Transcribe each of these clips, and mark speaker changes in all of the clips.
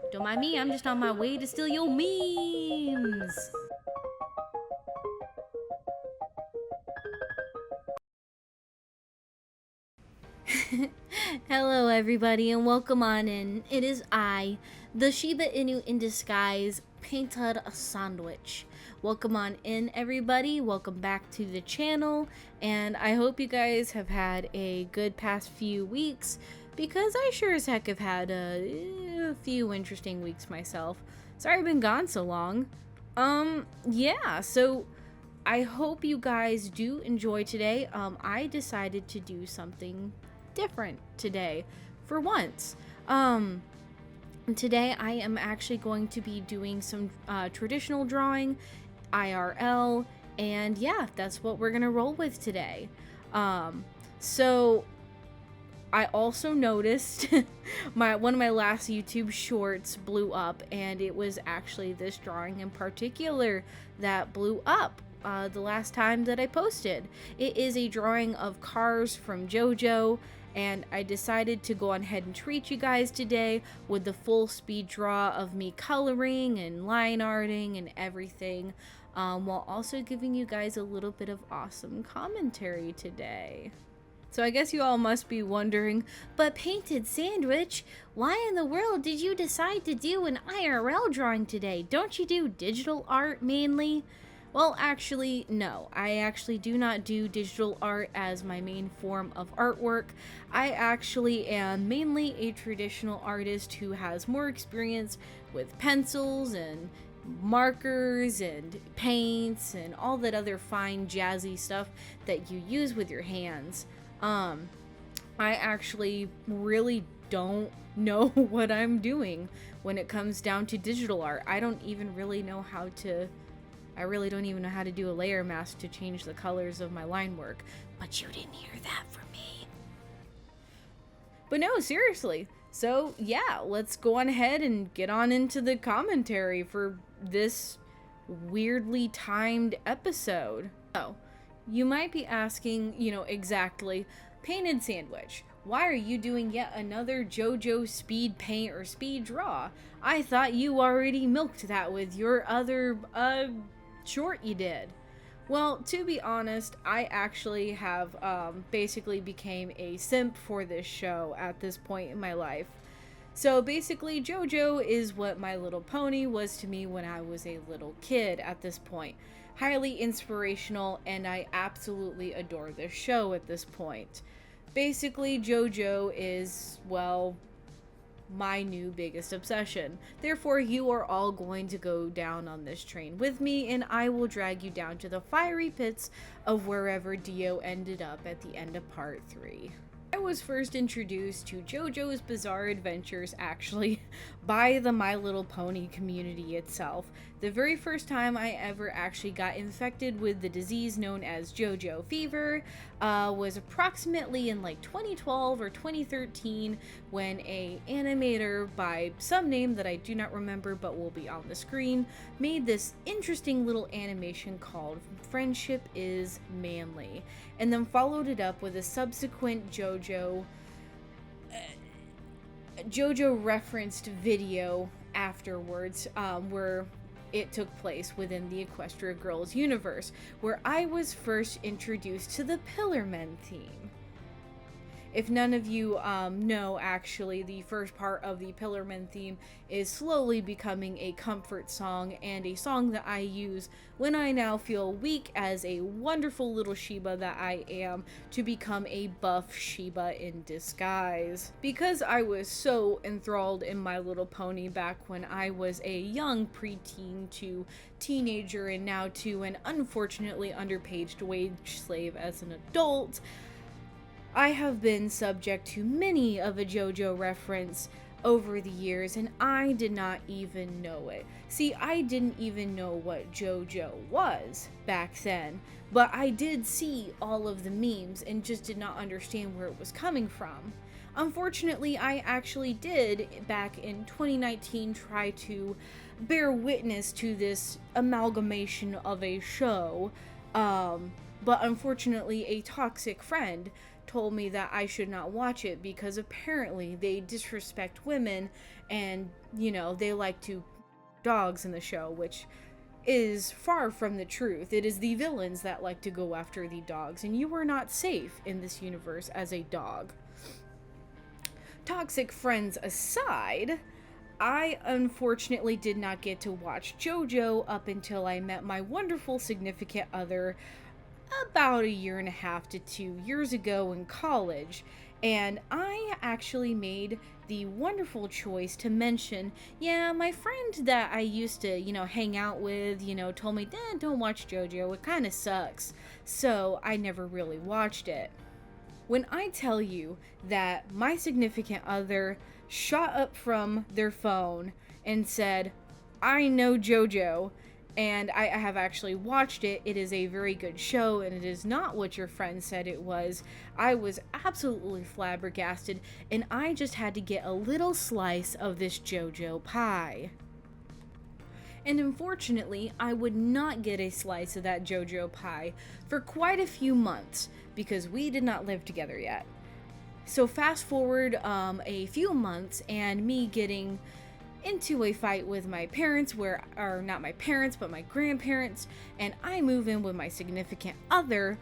Speaker 1: Don't mind me, I'm just on my way to steal your memes. Hello everybody and welcome on in. It is I, the Shiba Inu in disguise, painted a sandwich. Welcome on in everybody, welcome back to the channel, and I hope you guys have had a good past few weeks, because I sure as heck have had a few interesting weeks myself. Sorry I've been gone so long. Yeah, so I hope you guys do enjoy today. I decided to do something different today for once. Today I am actually going to be doing some traditional drawing, IRL, and yeah, that's what we're gonna roll with today. So I also noticed one of my last YouTube shorts blew up, and it was actually this drawing in particular that blew up the last time that I posted. It is a drawing of Cars from JoJo, and I decided to go on ahead and treat you guys today with the full speed draw of me coloring and line arting and everything, while also giving you guys a little bit of awesome commentary today. So I guess you all must be wondering, but Painted Sandwich, why in the world did you decide to do an IRL drawing today? Don't you do digital art mainly? Well, actually, no. I actually do not do digital art as my main form of artwork. I actually am mainly a traditional artist who has more experience with pencils and markers and paints and all that other fine jazzy stuff that you use with your hands. I actually really don't know what I'm doing when it comes down to digital art. I don't even really know how to... I really don't even know how to do a layer mask to change the colors of my line work. But you didn't hear that from me. But no, seriously. So yeah, let's go on ahead and get on into the commentary for this weirdly timed episode. Oh, you might be asking, exactly, Painted Sandwich, why are you doing yet another JoJo speed paint or speed draw? I thought you already milked that with your other, short you did. Well, to be honest, I actually have basically became a simp for this show at this point in my life. So basically, JoJo is what My Little Pony was to me when I was a little kid at this point. Highly inspirational, and I absolutely adore this show at this point. Basically, JoJo is, well, my new biggest obsession. Therefore, you are all going to go down on this train with me, and I will drag you down to the fiery pits of wherever Dio ended up at the end of part 3. I was first introduced to JoJo's Bizarre Adventures, actually, by the My Little Pony community itself. The very first time I ever actually got infected with the disease known as JoJo fever was approximately in like 2012 or 2013, when a animator by some name that I do not remember but will be on the screen made this interesting little animation called Friendship is Manly, and then followed it up with a subsequent JoJo referenced video afterwards, where it took place within the Equestria Girls universe, where I was first introduced to the Pillarmen theme. If none of you know, actually, the first part of the Pillarmen theme is slowly becoming a comfort song, and a song that I use when I now feel weak as a wonderful little Shiba that I am, to become a buff Shiba in disguise. Because I was so enthralled in My Little Pony back when I was a young preteen to teenager, and now to an unfortunately underpaid wage slave as an adult, I have been subject to many of a JoJo reference over the years, and I did not even know it. See, I didn't even know what JoJo was back then, but I did see all of the memes and just did not understand where it was coming from. Unfortunately, I actually did, back in 2019, try to bear witness to this amalgamation of a show, but unfortunately a toxic friend told me that I should not watch it because apparently they disrespect women and, they like to dogs in the show, which is far from the truth. It is the villains that like to go after the dogs, and you are not safe in this universe as a dog. Toxic friends aside, I unfortunately did not get to watch JoJo up until I met my wonderful significant other about a year and a half to 2 years ago in college, and I actually made the wonderful choice to mention, yeah, my friend that I used to, hang out with, told me, don't watch JoJo, it kind of sucks. So I never really watched it. When I tell you that my significant other shot up from their phone and said, I know JoJo, and I have actually watched it. It is a very good show, and it is not what your friend said it was. I was absolutely flabbergasted, and I just had to get a little slice of this JoJo pie. And unfortunately, I would not get a slice of that JoJo pie for quite a few months, because we did not live together yet. So fast forward a few months, and me getting into a fight with my parents, or not my parents, but my grandparents, and I move in with my significant other.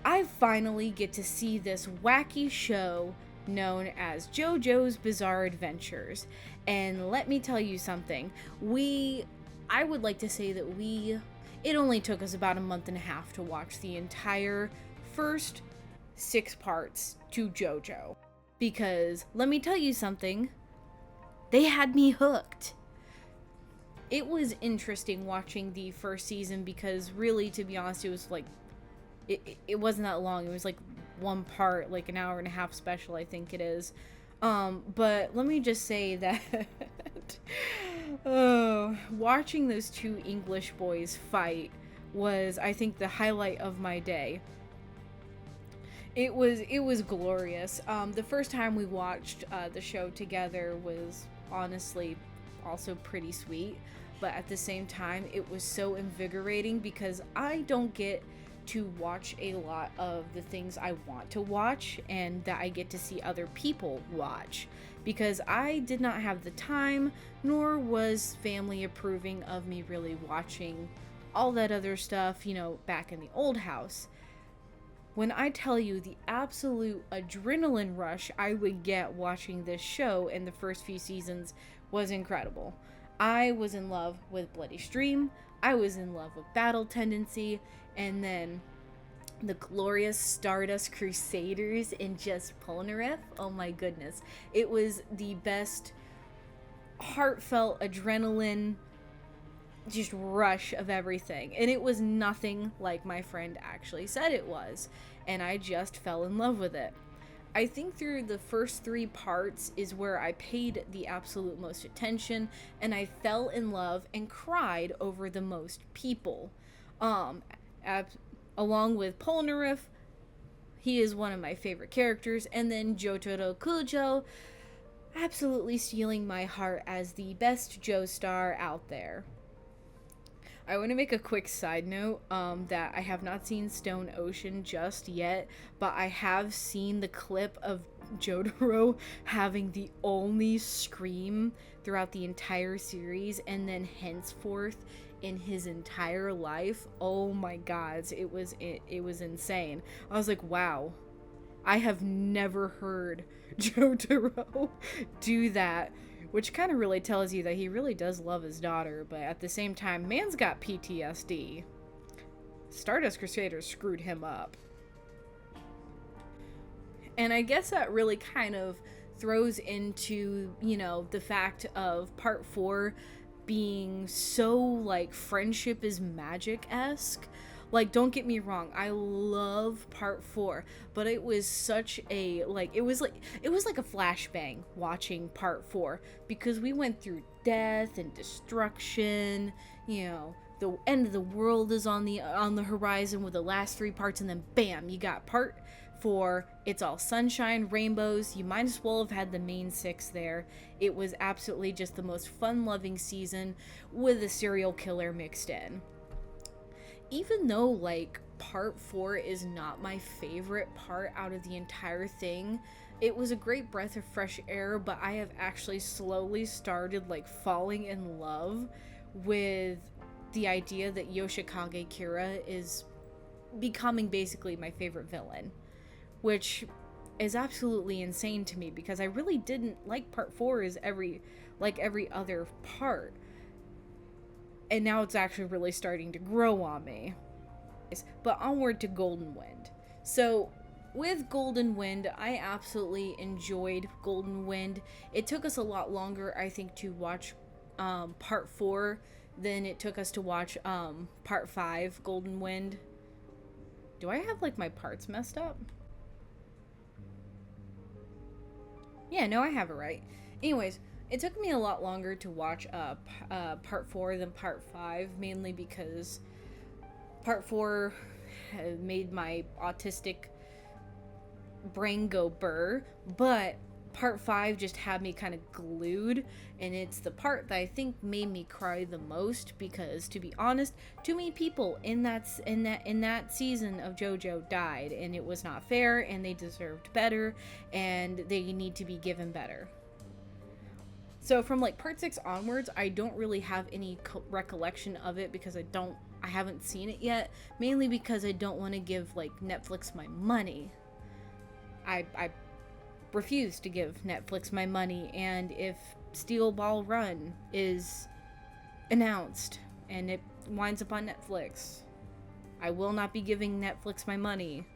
Speaker 1: I finally get to see this wacky show known as JoJo's Bizarre Adventures. And let me tell you something, I would like to say that it only took us about a month and a half to watch the entire first 6 parts to JoJo. Because let me tell you something, they had me hooked. It was interesting watching the first season because really, to be honest, it was like, it wasn't that long. It was like one part, like an hour and a half special, I think it is. But let me just say that watching those 2 English boys fight was, I think, the highlight of my day. It was glorious. The first time we watched the show together was honestly also pretty sweet, but at the same time it was so invigorating because I don't get to watch a lot of the things I want to watch and that I get to see other people watch, because I did not have the time, nor was family approving of me really watching all that other stuff, back in the old house. When I tell you the absolute adrenaline rush I would get watching this show in the first few seasons was incredible. I was in love with Bloody Stream, I was in love with Battle Tendency, and then the glorious Stardust Crusaders in just Polnareff. Oh my goodness. It was the best heartfelt adrenaline just rush of everything, and it was nothing like my friend actually said it was, and I just fell in love with it. I think through the first 3 parts is where I paid the absolute most attention, and I fell in love and cried over the most people. Along with Polnareff, he is one of my favorite characters, and then Jotaro Kujo, absolutely stealing my heart as the best Joestar out there. I want to make a quick side note that I have not seen Stone Ocean just yet, but I have seen the clip of Jotaro having the only scream throughout the entire series, and then henceforth in his entire life. Oh my god, it was insane. I was like, wow, I have never heard Jotaro do that. Which kind of really tells you that he really does love his daughter, but at the same time, man's got PTSD. Stardust Crusaders screwed him up. And I guess that really kind of throws into, the fact of part 4 being so, like, friendship is magic-esque. Like, don't get me wrong, I love part 4, but it was such a, it was like a flashbang watching part 4, because we went through death and destruction, the end of the world is on the horizon with the last 3 parts, and then bam, you got part 4, it's all sunshine, rainbows, you might as well have had the main 6 there. It was absolutely just the most fun-loving season with a serial killer mixed in. even though like part 4 is not my favorite part out of the entire thing, it was a great breath of fresh air, but I have actually slowly started like falling in love with the idea that Yoshikage Kira is becoming basically my favorite villain, which is absolutely insane to me because I really didn't like part 4 as every other part, and now it's actually really starting to grow on me. But onward to Golden Wind. So with Golden Wind, I absolutely enjoyed Golden Wind. It took us a lot longer, I think, to watch part 4 than it took us to watch part 5, Golden Wind. Do I have like my parts messed up? Yeah, no, I have it right. Anyways, it took me a lot longer to watch part 4 than part 5, mainly because part 4 made my autistic brain go burr, but part 5 just had me kind of glued, and it's the part that I think made me cry the most because, to be honest, too many people in that season of JoJo died, and it was not fair, and they deserved better, and they need to be given better. So from like part 6 onwards, I don't really have any recollection of it because I haven't seen it yet, mainly because I don't want to give like Netflix my money. I refuse to give Netflix my money, and if Steel Ball Run is announced and it winds up on Netflix, I will not be giving Netflix my money.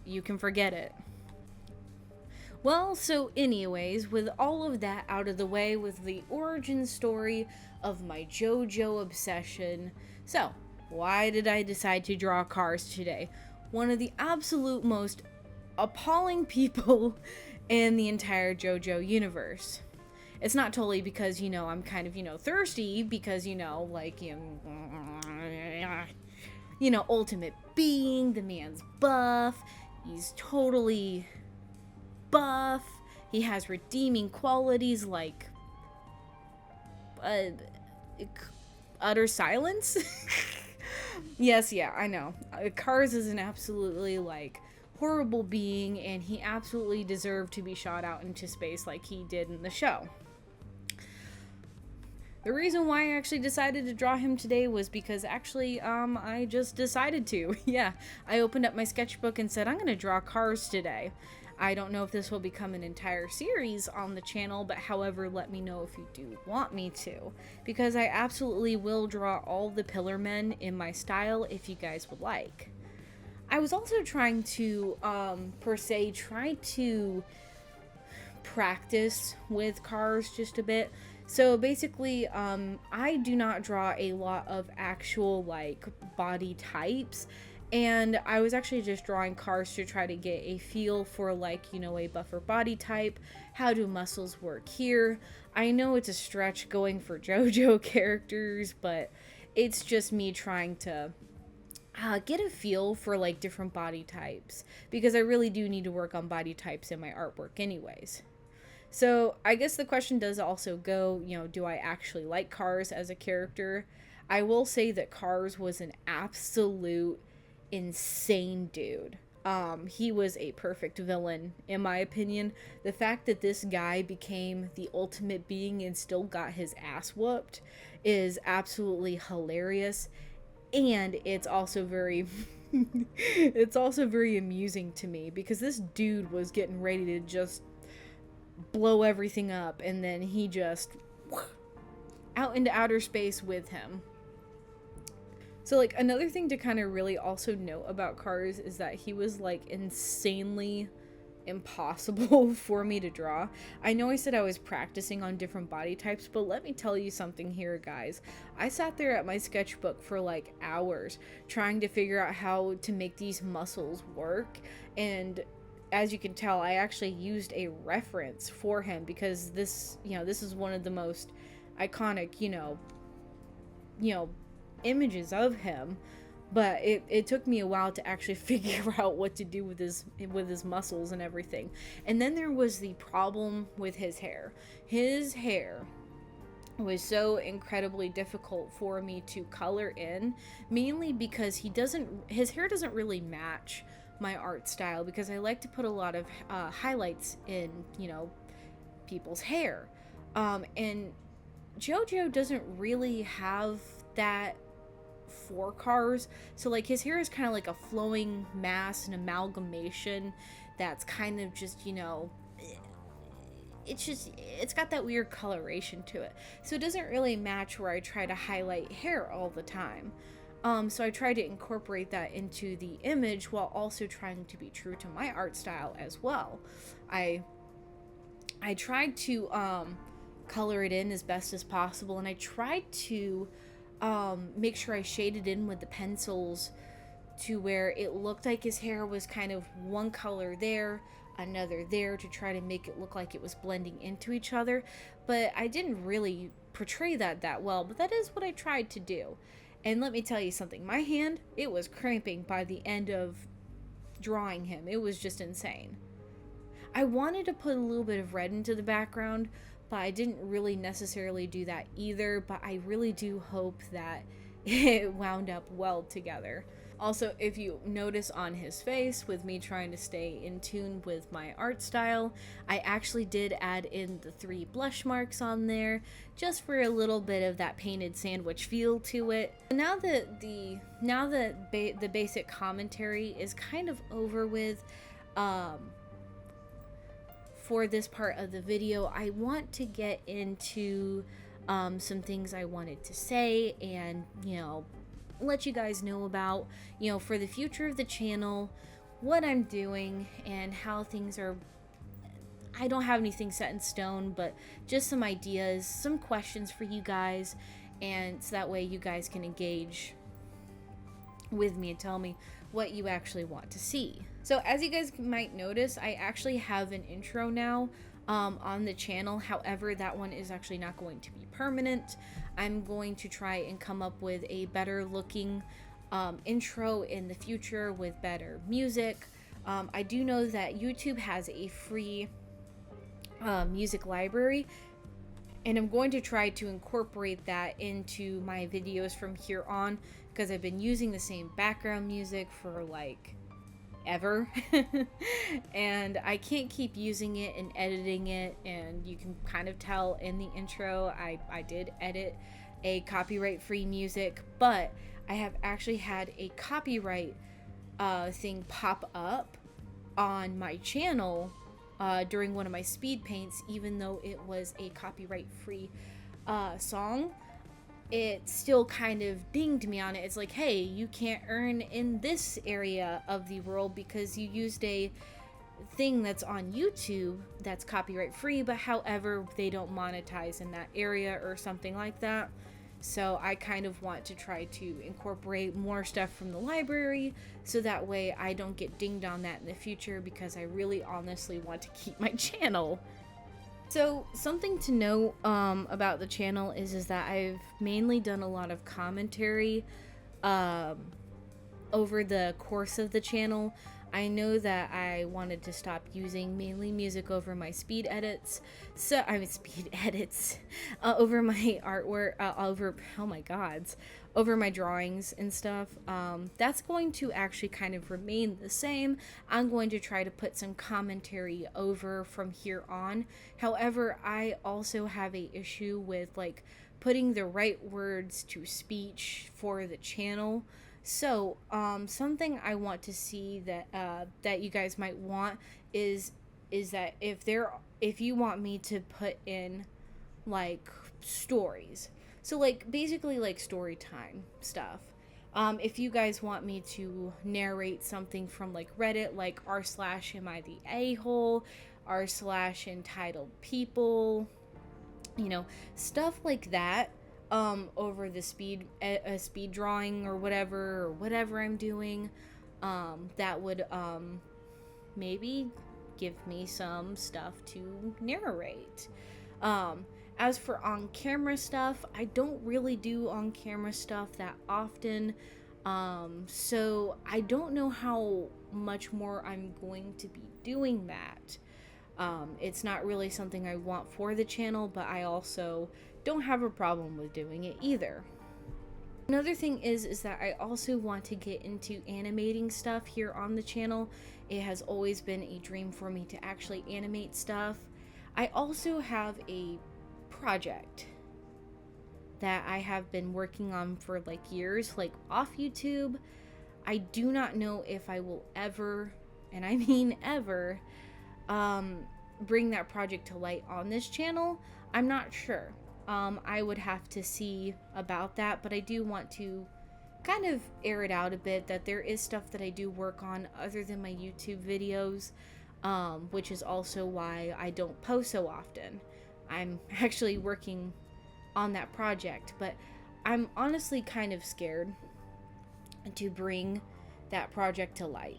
Speaker 1: You can forget it. Well, so anyways, with all of that out of the way, with the origin story of my JoJo obsession, so why did I decide to draw Kars today? One of the absolute most appalling people in the entire JoJo universe. It's not totally because, you know, I'm kind of, thirsty because, like, ultimate being, the man's buff, he's totally buff, he has redeeming qualities like utter silence. Yes, yeah, I know. Kars is an absolutely like horrible being, and he absolutely deserved to be shot out into space like he did in the show. The reason why I actually decided to draw him today was because actually, I just decided to. Yeah, I opened up my sketchbook and said, I'm gonna draw Kars today. I don't know if this will become an entire series on the channel, but however, let me know if you do want me to, because I absolutely will draw all the Pillar Men in my style if you guys would like. I was also trying to, try to practice with Kars just a bit. So basically, I do not draw a lot of actual, like, body types, and I was actually just drawing Kars to try to get a feel for, like, a buffer body type. How do muscles work here? I know it's a stretch going for JoJo characters, but it's just me trying to get a feel for, like, different body types, because I really do need to work on body types in my artwork anyways. So I guess the question does also go, do I actually like Kars as a character? I will say that Kars was an absolute insane dude. He was a perfect villain, in my opinion. The fact that this guy became the ultimate being and still got his ass whooped is absolutely hilarious. And it's also very amusing to me, because this dude was getting ready to just blow everything up, and then he just out into outer space with him. So, like, another thing to kind of really also note about Kars is that he was, like, insanely impossible for me to draw. I know I said I was practicing on different body types, but let me tell you something here, guys. I sat there at my sketchbook for like hours trying to figure out how to make these muscles work, and as you can tell, I actually used a reference for him because this is one of the most iconic, images of him. But it took me a while to actually figure out what to do with his muscles and everything. And then there was the problem with his hair. His hair was so incredibly difficult for me to color in, mainly because his hair doesn't really match my art style, because I like to put a lot of highlights in, people's hair. And JoJo doesn't really have that for Cars. So like his hair is kind of like a flowing mass, an amalgamation that's kind of just, it's got that weird coloration to it. So it doesn't really match where I try to highlight hair all the time. So I try to incorporate that into the image while also trying to be true to my art style as well. I tried to color it in as best as possible, and I tried to make sure I shaded in with the pencils to where it looked like his hair was kind of one color there, another there, to try to make it look like it was blending into each other. But I didn't really portray that well, but that is what I tried to do. And let me tell you something, my hand, it was cramping by the end of drawing him. It was just insane. I wanted to put a little bit of red into the background, but I didn't really necessarily do that either. But I really do hope that it wound up well together. Also, if you notice on his face, with me trying to stay in tune with my art style, I actually did add in the 3 blush marks on there, just for a little bit of that painted sandwich feel to it. Now that the basic commentary is kind of over with, for this part of the video, I want to get into some things I wanted to say and, let you guys know about, for the future of the channel, what I'm doing and how things are. I don't have anything set in stone, but just some ideas, some questions for you guys, and so that way you guys can engage with me and tell me what you actually want to see. So as you guys might notice, I actually have an intro now on the channel. However, that one is actually not going to be permanent. I'm going to try and come up with a better looking intro in the future with better music. I do know that YouTube has a free music library, and I'm going to try to incorporate that into my videos from here on, because I've been using the same background music for like ever and I can't keep using it and editing it. And you can kind of tell in the intro I did edit a copyright free music, but I have actually had a copyright thing pop up on my channel during one of my speed paints. Even though it was a copyright free song, it still kind of dinged me on it. It's like, hey, you can't earn in this area of the world because you used a thing that's on YouTube that's copyright free, but however, they don't monetize in that area or something like that. So I kind of want to try to incorporate more stuff from the library, so that way I don't get dinged on that in the future, because I really honestly want to keep my channel. So something to note about the channel is that I've mainly done a lot of commentary over the course of the channel. I know that I wanted to stop using mainly music over my speed edits. So I mean speed edits over my artwork, over my drawings and stuff. That's going to actually kind of remain the same. I'm going to try to put some commentary over from here on. However, I also have a issue with like putting the right words to speech for the channel. So, something I want to see that you guys might want is that if you want me to put in like stories, so like basically like story time stuff. If you guys want me to narrate something from like Reddit, like r/am I the a-hole, r/entitled people, stuff like that. Over the speed drawing or whatever I'm doing, that would maybe give me some stuff to narrate. As for on-camera stuff, I don't really do on-camera stuff that often, so I don't know how much more I'm going to be doing that. It's not really something I want for the channel, but I also don't have a problem with doing it either. Another thing is that I also want to get into animating stuff here on the channel. It has always been a dream for me to actually animate stuff. I also have a project that I have been working on for like years, like off YouTube. I do not know if I will ever, and I mean ever, bring that project to light on this channel. I'm not sure. I would have to see about that, but I do want to kind of air it out a bit that there is stuff that I do work on other than my YouTube videos, which is also why I don't post so often. I'm actually working on that project, but I'm honestly kind of scared to bring that project to light.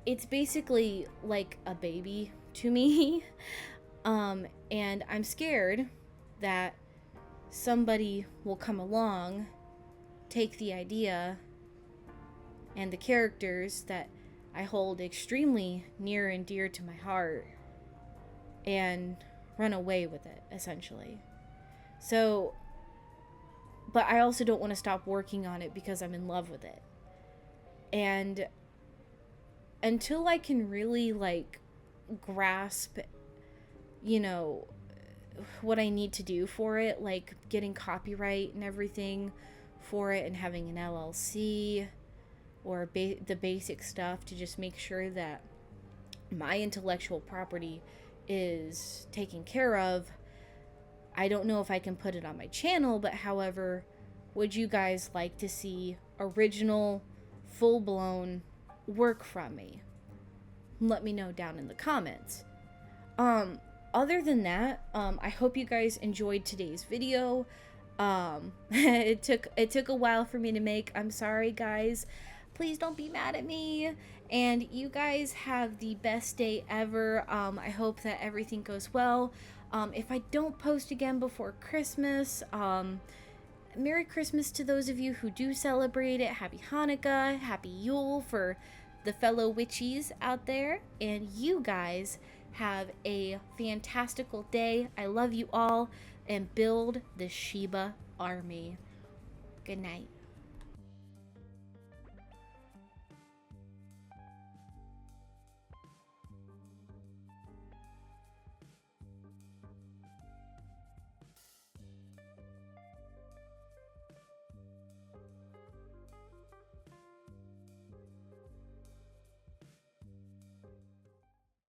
Speaker 1: It's basically like a baby to me. And I'm scared that somebody will come along, take the idea and the characters that I hold extremely near and dear to my heart and run away with it, essentially. So, but I also don't want to stop working on it because I'm in love with it. And until I can really like grasp, you know, what I need to do for it, like getting copyright and everything for it and having an LLC or the basic stuff to just make sure that my intellectual property is taken care of. I don't know if I can put it on my channel, but however, would you guys like to see original, full-blown work from me? Let me know down in the comments. Other than that, I hope you guys enjoyed today's video. It took a while for me to make. I'm sorry, guys. Please don't be mad at me. And you guys have the best day ever. I hope that everything goes well. If I don't post again before Christmas, Merry Christmas to those of you who do celebrate it. Happy Hanukkah, Happy Yule for the fellow witchies out there. And you guys have a fantastical day. I love you all, and build the Shiba army. Good night.